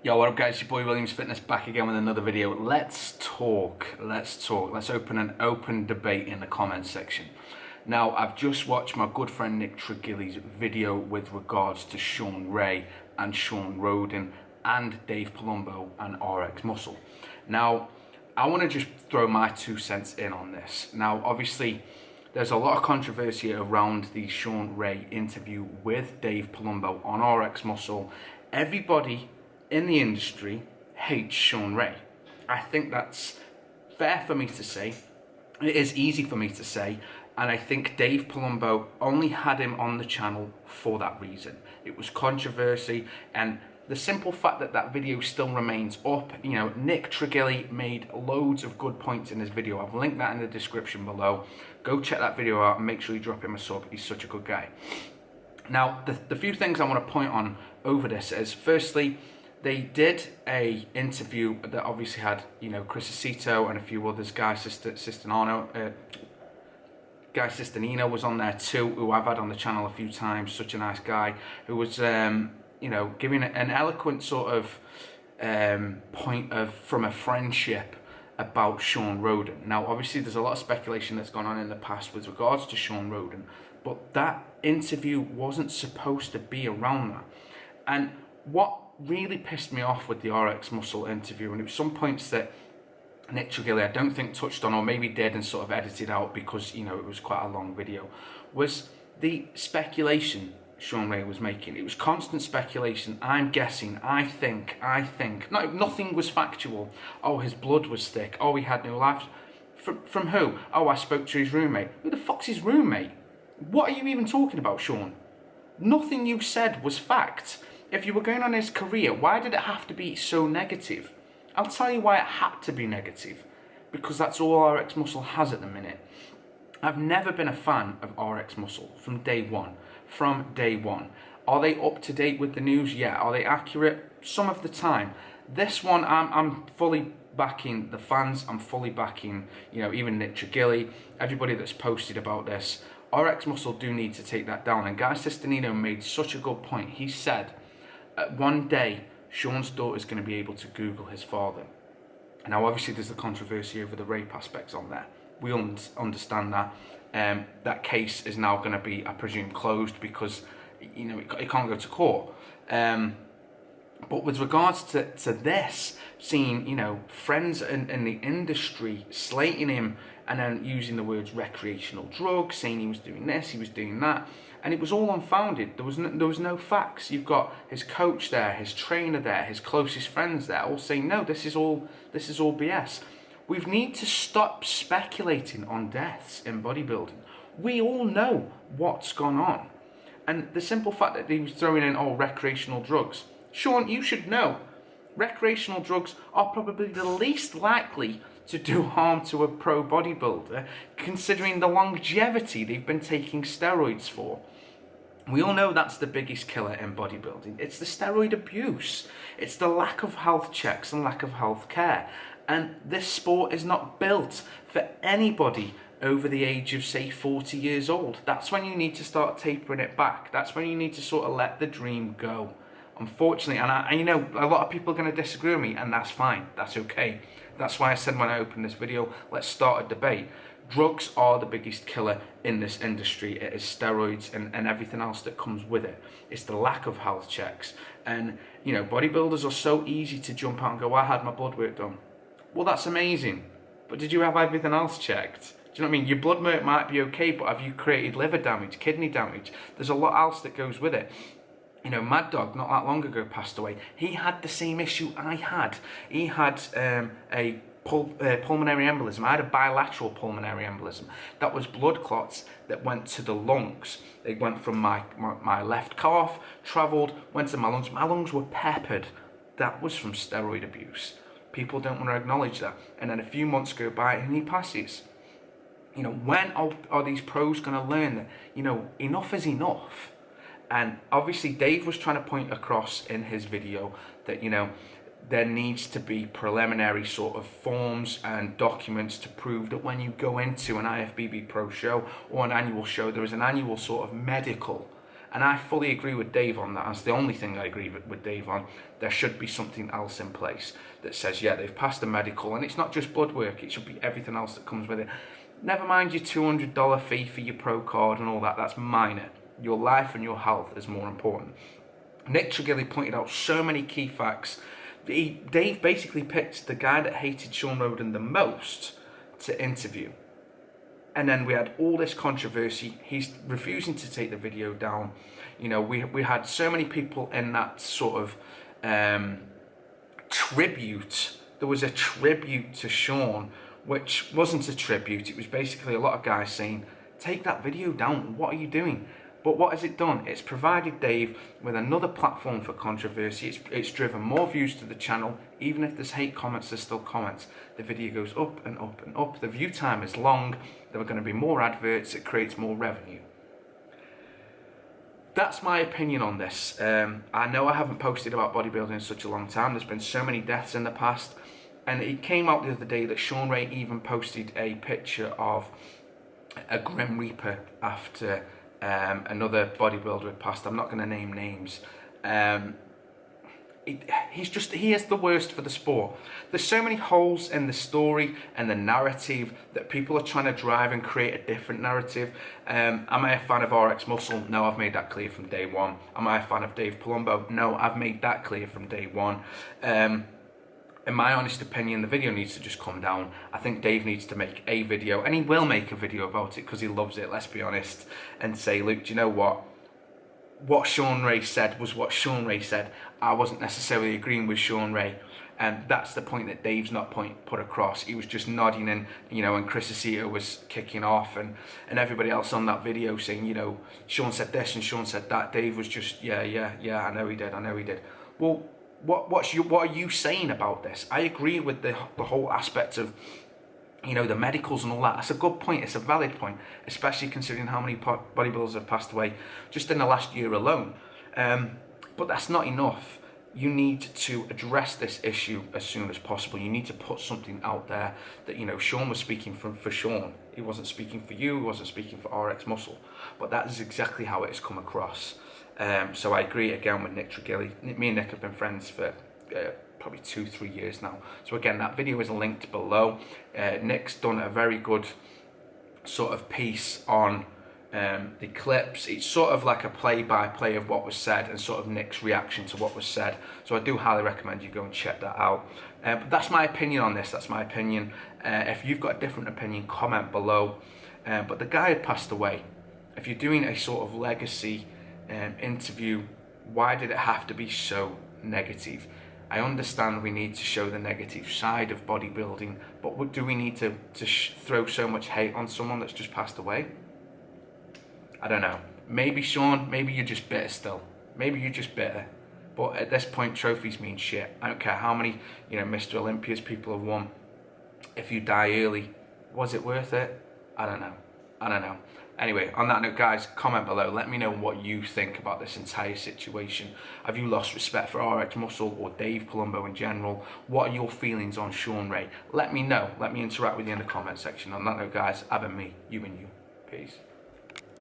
Yo, what up guys, your boy Williams Fitness back again with another video. Let's talk. Let's open an open debate in the comments section. Now, I've just watched my good friend Nick Trigilli's video with regards to Shawn Ray and Shawn Rhoden and Dave Palumbo and RX Muscle. Now, I want to just throw my 2 cents in on this. Now, obviously, there's a lot of controversy around the Shawn Ray interview with Dave Palumbo on RX Muscle. Everybody in the industry hates Shawn Ray. I think that's fair for me to say. It is easy for me to say, and I think Dave Palumbo only had him on the channel for that reason. It was controversy, and the simple fact that that video still remains up, you know, Nick Trigilli made loads of good points in his video. I've linked that in the description below. Go check that video out and make sure you drop him a sub. He's such a good guy. Now, the few things I want to point on over this is, firstly, they did a interview that obviously had, you know, Chris Aceto and a few others. Guy Sistanino was on there too, who I've had on the channel a few times. Such a nice guy who was, you know, giving an eloquent sort of point of from a friendship about Shawn Rhoden. Now, obviously, there's a lot of speculation that's gone on in the past with regards to Shawn Rhoden, but that interview wasn't supposed to be around that. And what really pissed me off with the RX Muscle interview, and it was some points that Nick Trigilli I don't think touched on, or maybe did and sort of edited out because, you know, it was quite a long video, was the speculation Shawn Ray was making. It was constant speculation. I'm guessing, I think. No, nothing was factual. Oh, his blood was thick. Oh, he had no life. From who? Oh, I spoke to his roommate. Who the fuck's his roommate? What are you even talking about, Shawn? Nothing you said was fact. If you were going on his career, why did it have to be so negative? I'll tell you why it had to be negative. Because that's all RX Muscle has at the minute. I've never been a fan of RX Muscle from day one. Are they up to date with the news? Yeah. Are they accurate? Some of the time. This one, I'm fully backing the fans. I'm fully backing, you know, even Nick Trigilli, everybody that's posted about this. RX Muscle do need to take that down. And Guy Sistanino made such a good point. He said, one day, Shawn's daughter is going to be able to Google his father. Now, obviously, there's the controversy over the rape aspects on there. We understand that. That case is now going to be, I presume, closed because, you know, it can't go to court. But with regards to this, seeing, you know, friends in the industry slating him and then using the words recreational drugs, saying he was doing this, he was doing that, and it was all unfounded. There was no facts. You've got his coach there, his trainer there, his closest friends there, all saying no, this is all BS. We need to stop speculating on deaths in bodybuilding. We all know what's gone on, and the simple fact that he was throwing in recreational drugs. Shawn, you should know, recreational drugs are probably the least likely to do harm to a pro bodybuilder, considering the longevity they've been taking steroids for. We all know that's the biggest killer in bodybuilding. It's the steroid abuse. It's the lack of health checks and lack of health care. And this sport is not built for anybody over the age of, say, 40 years old. That's when you need to start tapering it back. That's when you need to sort of let the dream go. Unfortunately, and you know, a lot of people are going to disagree with me, and that's fine. That's okay. That's why I said when I opened this video, let's start a debate. Drugs are the biggest killer in this industry. It is steroids and everything else that comes with it. It's the lack of health checks. And, you know, bodybuilders are so easy to jump out and go, I had my blood work done. Well, that's amazing. But did you have everything else checked? Do you know what I mean? Your blood work might be okay, but have you created liver damage, kidney damage? There's a lot else that goes with it. You know, Mad Dog, not that long ago, passed away. He had the same issue I had. He had a pulmonary embolism. I had a bilateral pulmonary embolism. That was blood clots that went to the lungs. They went from my left calf, travelled, went to my lungs. My lungs were peppered. That was from steroid abuse. People don't want to acknowledge that. And then a few months go by and he passes. You know, when are these pros going to learn that, you know, enough is enough? And obviously Dave was trying to point across in his video that, you know, there needs to be preliminary sort of forms and documents to prove that when you go into an IFBB Pro show or an annual show, there is an annual sort of medical And I fully agree with Dave on that. That's the only thing I agree with Dave on. There should be something else in place that says, yeah, they've passed the medical, and it's not just blood work, it should be everything else that comes with it. Never mind your $200 fee for your pro card and all that, that's minor. Your life and your health is more important. Nick Trigilli pointed out so many key facts. Dave basically picked the guy that hated Shawn Rhoden the most to interview. And then we had all this controversy. He's refusing to take the video down. You know, we had so many people in that sort of tribute. There was a tribute to Shawn, which wasn't a tribute. It was basically a lot of guys saying, take that video down. What are you doing? But what has it done? It's provided Dave with another platform for controversy. It's driven more views to the channel. Even if there's hate comments, there's still comments. The video goes up and up and up. The view time is long. There are going to be more adverts. It creates more revenue. That's my opinion on this. I know I haven't posted about bodybuilding in such a long time. There's been so many deaths in the past. And it came out the other day that Shawn Ray even posted a picture of a Grim Reaper after another bodybuilder had passed. I'm not going to name names. He is the worst for the sport. There's so many holes in the story and the narrative that people are trying to drive and create a different narrative. Am I a fan of RX Muscle? No, I've made that clear from day one. Am I a fan of Dave Palumbo? No, I've made that clear from day one. In my honest opinion, the video needs to just come down. I think Dave needs to make a video, and he will make a video about it because he loves it, let's be honest, and say, look, do you know what? What Shawn Ray said was what Shawn Ray said. I wasn't necessarily agreeing with Shawn Ray, and that's the point that Dave's not put across. He was just nodding, and you know, and Chris Aceto was kicking off, and everybody else on that video saying, you know, Shawn said this and Shawn said that. Dave was just, yeah, I know he did. Well, what are you saying about this? I agree with the whole aspect of, you know, the medicals and all that. That's a good point. It's a valid point, especially considering how many bodybuilders have passed away just in the last year alone. But that's not enough. You need to address this issue as soon as possible. You need to put something out there that, you know, Shawn was speaking for Shawn. He wasn't speaking for you. He wasn't speaking for RX Muscle. But that is exactly how it has come across. So I agree again with Nick Trigilli. Me and Nick have been friends for probably 2-3 years now. So again, that video is linked below. Nick's done a very good sort of piece on the clips. It's sort of like a play-by-play of what was said and sort of Nick's reaction to what was said. So I do highly recommend you go and check that out. But that's my opinion on this. That's my opinion. If you've got a different opinion, comment below. But the guy had passed away. If you're doing a sort of legacy interview, why did it have to be so negative? I understand we need to show the negative side of bodybuilding, but do we need to throw so much hate on someone that's just passed away? I don't know. Maybe Shawn, maybe you're just bitter still. Maybe you're just bitter. But at this point, trophies mean shit. I don't care how many, you know, Mr. Olympias people have won. If you die early, was it worth it? I don't know. Anyway, on that note, guys, comment below. Let me know what you think about this entire situation. Have you lost respect for RX Muscle or Dave Palumbo in general? What are your feelings on Shawn Ray? Let me know. Let me interact with you in the comment section. On that note, guys, I've been me, you and you. Peace.